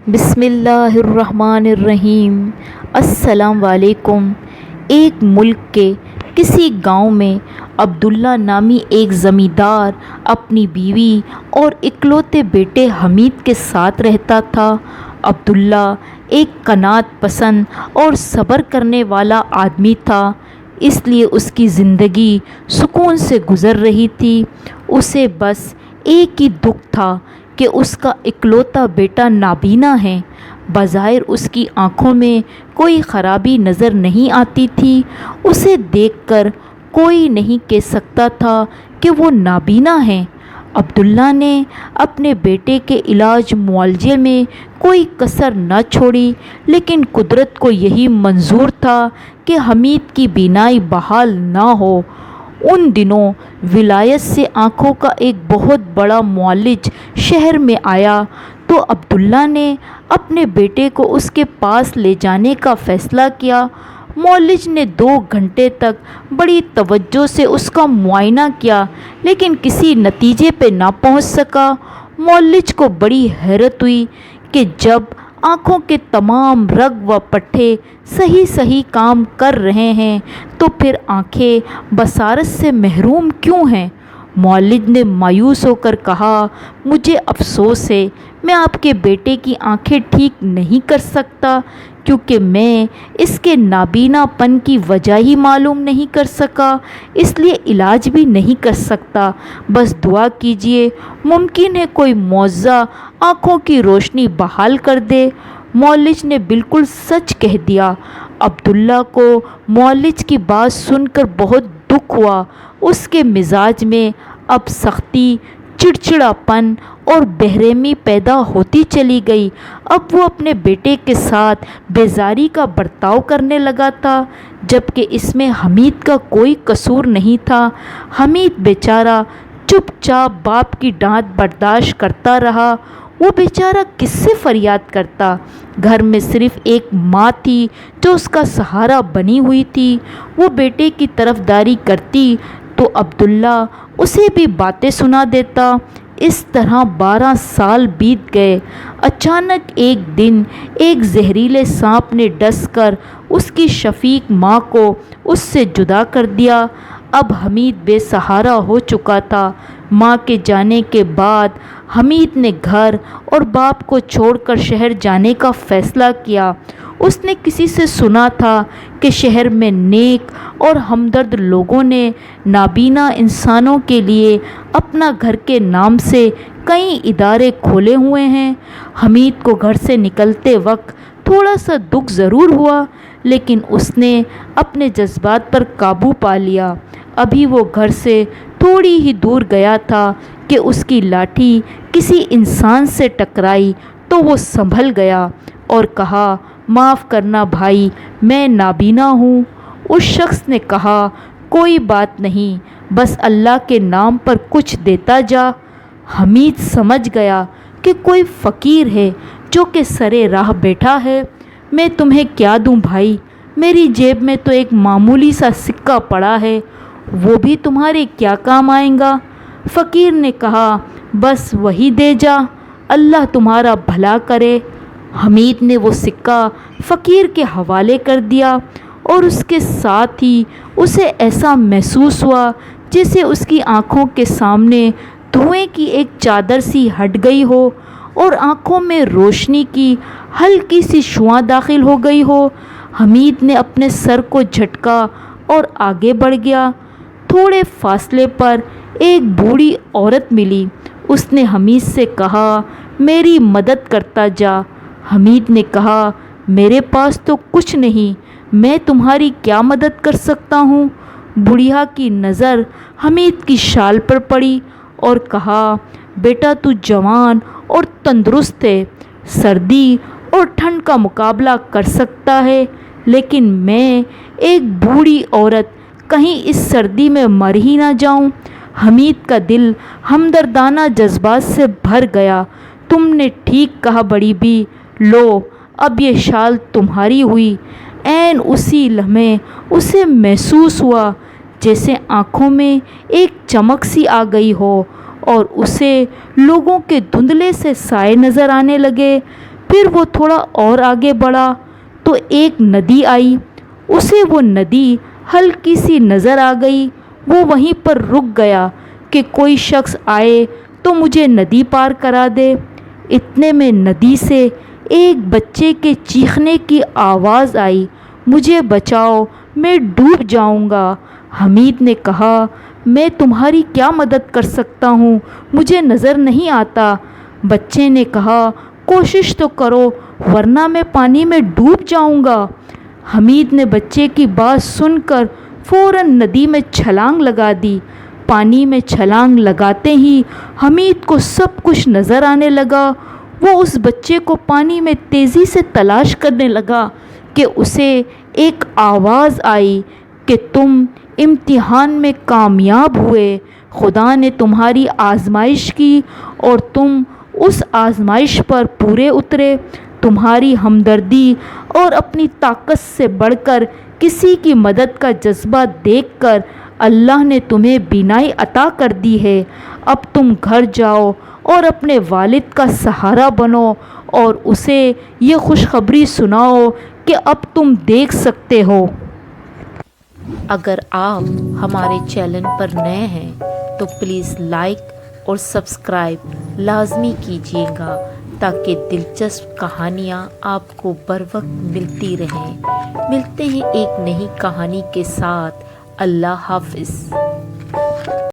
بسم اللہ الرحمن الرحیم۔ السلام علیکم۔ ایک ملک کے کسی گاؤں میں عبداللہ نامی ایک زمیندار اپنی بیوی اور اکلوتے بیٹے حمید کے ساتھ رہتا تھا۔ عبداللہ ایک قناعت پسند اور صبر کرنے والا آدمی تھا، اس لیے اس کی زندگی سکون سے گزر رہی تھی۔ اسے بس ایک ہی دکھ تھا کہ اس کا اکلوتا بیٹا نابینا ہے۔ بظاہر اس کی آنکھوں میں کوئی خرابی نظر نہیں آتی تھی، اسے دیکھ کر کوئی نہیں کہہ سکتا تھا کہ وہ نابینا ہے۔ عبداللہ نے اپنے بیٹے کے علاج معالجے میں کوئی کسر نہ چھوڑی، لیکن قدرت کو یہی منظور تھا کہ حمید کی بینائی بحال نہ ہو۔ ان دنوں ولایت سے آنکھوں کا ایک بہت بڑا معالج شہر میں آیا تو عبداللہ نے اپنے بیٹے کو اس کے پاس لے جانے کا فیصلہ کیا۔ معالج نے 2 گھنٹے تک بڑی توجہ سے اس کا معائنہ کیا، لیکن کسی نتیجے پہ نہ پہنچ سکا۔ معالج کو بڑی حیرت ہوئی کہ جب آنکھوں کے تمام رگ و پٹھے صحیح کام کر رہے ہیں تو پھر آنکھیں بصارت سے محروم کیوں ہیں؟ معالج نے مایوس ہو کر کہا، مجھے افسوس ہے، میں آپ کے بیٹے کی آنکھیں ٹھیک نہیں کر سکتا، کیونکہ میں اس کے نابینا پن کی وجہ ہی معلوم نہیں کر سکا، اس لیے علاج بھی نہیں کر سکتا۔ بس دعا کیجیے، ممکن ہے کوئی معجزہ آنکھوں کی روشنی بحال کر دے۔ معالج نے بالکل سچ کہہ دیا۔ عبداللہ کو معالج کی بات سن کر بہت دکھ ہوا۔ اس کے مزاج میں اب سختی، چڑچڑاپن اور بے-رحمی پیدا ہوتی چلی گئی۔ اب وہ اپنے بیٹے کے ساتھ بیزاری کا برتاؤ کرنے لگا تھا، جبکہ اس میں حمید کا کوئی قصور نہیں تھا۔ حمید بیچارہ چپ چاپ باپ کی ڈانٹ برداشت کرتا رہا۔ وہ بیچارہ کس سے فریاد کرتا؟ گھر میں صرف ایک ماں تھی جو اس کا سہارا بنی ہوئی تھی۔ وہ بیٹے کی طرفداری کرتی تو عبداللہ اسے بھی باتیں سنا دیتا۔ اس طرح 12 سال بیت گئے۔ اچانک ایک دن ایک زہریلے سانپ نے ڈس کر اس کی شفیق ماں کو اس سے جدا کر دیا۔ اب حمید بے سہارا ہو چکا تھا۔ ماں کے جانے کے بعد حمید نے گھر اور باپ کو چھوڑ کر شہر جانے کا فیصلہ کیا۔ اس نے کسی سے سنا تھا کہ شہر میں نیک اور ہمدرد لوگوں نے نابینا انسانوں کے لیے اپنا گھر کے نام سے کئی ادارے کھولے ہوئے ہیں۔ حمید کو گھر سے نکلتے وقت تھوڑا سا دکھ ضرور ہوا، لیکن اس نے اپنے جذبات پر قابو پا لیا۔ ابھی وہ گھر سے تھوڑی ہی دور گیا تھا کہ اس کی لاٹھی کسی انسان سے ٹکرائی تو وہ سنبھل گیا اور کہا، معاف کرنا بھائی، میں نابینا ہوں۔ اس شخص نے کہا، کوئی بات نہیں، بس اللہ کے نام پر کچھ دیتا جا۔ حمید سمجھ گیا کہ کوئی فقیر ہے جو کہ سرے راہ بیٹھا ہے۔ میں تمہیں کیا دوں بھائی؟ میری جیب میں تو ایک معمولی سا سکہ پڑا ہے، وہ بھی تمہارے کیا کام آئے گا؟ فقیر نے کہا، بس وہی دے جا، اللہ تمہارا بھلا کرے۔ حمید نے وہ سکہ فقیر کے حوالے کر دیا اور اس کے ساتھ ہی اسے ایسا محسوس ہوا جیسے اس کی آنکھوں کے سامنے دھوئیں کی ایک چادر سی ہٹ گئی ہو اور آنکھوں میں روشنی کی ہلکی سی شعاع داخل ہو گئی ہو۔ حمید نے اپنے سر کو جھٹکا اور آگے بڑھ گیا۔ تھوڑے فاصلے پر ایک بوڑھی عورت ملی۔ اس نے حمید سے کہا، میری مدد کرتا جا۔ حمید نے کہا، میرے پاس تو کچھ نہیں، میں تمہاری کیا مدد کر سکتا ہوں؟ بڑھیا کی نظر حمید کی شال پر پڑی اور کہا، بیٹا تو جوان اور تندرست ہے، سردی اور ٹھنڈ کا مقابلہ کر سکتا ہے، لیکن میں ایک بوڑھی عورت کہیں اس سردی میں مر ہی نہ جاؤں۔ حمید کا دل ہمدردانہ جذبات سے بھر گیا۔ تم نے ٹھیک کہا بڑی بی، لو اب یہ شال تمہاری ہوئی۔ عین اسی لمحے اسے محسوس ہوا جیسے آنکھوں میں ایک چمک سی آ گئی ہو اور اسے لوگوں کے دھندلے سے سائے نظر آنے لگے۔ پھر وہ تھوڑا اور آگے بڑھا تو ایک ندی آئی۔ اسے وہ ندی ہلکی سی نظر آ گئی۔ وہ وہیں پر رک گیا کہ کوئی شخص آئے تو مجھے ندی پار کرا دے۔ اتنے میں ندی سے ایک بچے کے چیخنے کی آواز آئی، مجھے بچاؤ، میں ڈوب جاؤں گا۔ حمید نے کہا، میں تمہاری کیا مدد کر سکتا ہوں؟ مجھے نظر نہیں آتا۔ بچے نے کہا، کوشش تو کرو ورنہ میں پانی میں ڈوب جاؤں گا۔ حمید نے بچے کی بات سن کر فوراً ندی میں چھلانگ لگا دی۔ پانی میں چھلانگ لگاتے ہی حمید کو سب کچھ نظر آنے لگا۔ وہ اس بچے کو پانی میں تیزی سے تلاش کرنے لگا کہ اسے ایک آواز آئی کہ تم امتحان میں کامیاب ہوئے، خدا نے تمہاری آزمائش کی اور تم اس آزمائش پر پورے اترے۔ تمہاری ہمدردی اور اپنی طاقت سے بڑھ کر کسی کی مدد کا جذبہ دیکھ کر اللہ نے تمہیں بینائی عطا کر دی ہے۔ اب تم گھر جاؤ اور اپنے والد کا سہارا بنو اور اسے یہ خوشخبری سناؤ کہ اب تم دیکھ سکتے ہو۔ اگر آپ ہمارے چینل پر نئے ہیں تو پلیز لائک اور سبسکرائب لازمی کیجیے گا تاکہ دلچسپ کہانیاں آپ کو بر وقت ملتی رہیں۔ ملتے ہیں ایک نئی کہانی کے ساتھ۔ اللہ حافظ۔